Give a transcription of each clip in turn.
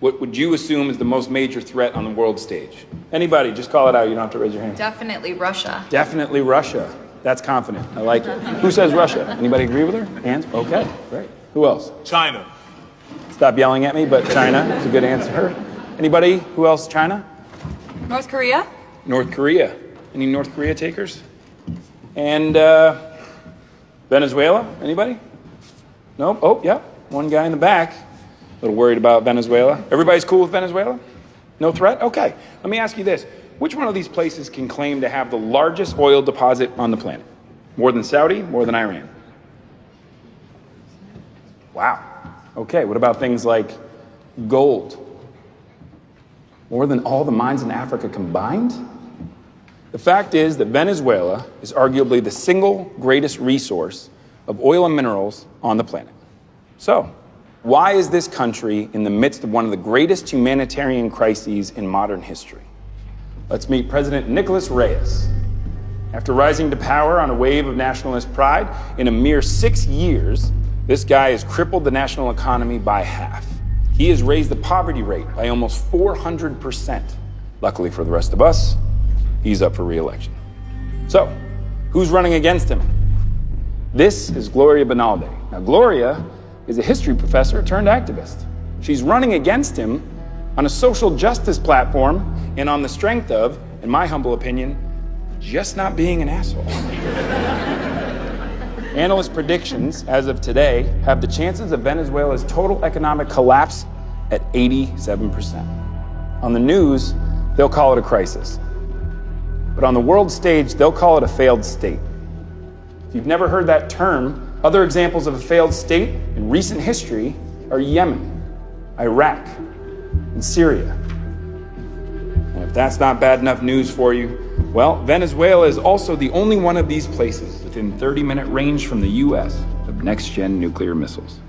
what would you assume is the most major threat on the world stage? Anybody, just call it out. You don't have to raise your hand. Definitely Russia. Definitely Russia. That's confident. I like it. Who says Russia? Anybody agree with her? Hands? Okay, great. Who else? China. Stop yelling at me, but China is a good answer. Anybody? Who else? China? North Korea? North Korea. Any North Korea takers? And Venezuela? Anybody? No? Oh, yeah. One guy in the back. A little worried about Venezuela. Everybody's cool with Venezuela? No threat? Okay. Let me ask you this. Which one of these places can claim to have the largest oil deposit on the planet? More than Saudi? More than Iran? Wow. Okay, what about things like gold? More than all the mines in Africa combined? The fact is that Venezuela is arguably the single greatest resource of oil and minerals on the planet. So, why is this country in the midst of one of the greatest humanitarian crises in modern history? Let's meet President Nicolas Reyes. After rising to power on a wave of nationalist pride, in a mere 6 years, this guy has crippled the national economy by half. He has raised the poverty rate by almost 400%. Luckily for the rest of us, he's up for re-election. So, who's running against him? This is Gloria Bonalde. Now, Gloria is a history professor turned activist. She's running against him on a social justice platform and on the strength of, in my humble opinion, just not being an asshole. Analyst predictions, as of today, have the chances of Venezuela's total economic collapse at 87%. On the news, they'll call it a crisis. But on the world stage, they'll call it a failed state. If you've never heard that term, other examples of a failed state in recent history are Yemen, Iraq, and Syria. And if that's not bad enough news for you, well, Venezuela is also the only one of these places within 30-minute range from the US of next-gen nuclear missiles.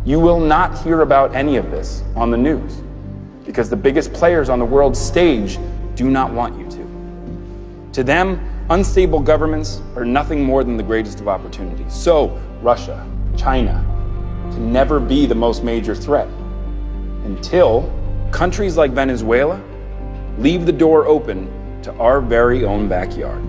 You will not hear about any of this on the news because the biggest players on the world stage do not want you to. To them, unstable governments are nothing more than the greatest of opportunities. So, Russia, China, can never be the most major threat until countries like Venezuela leave the door open to our very own backyard.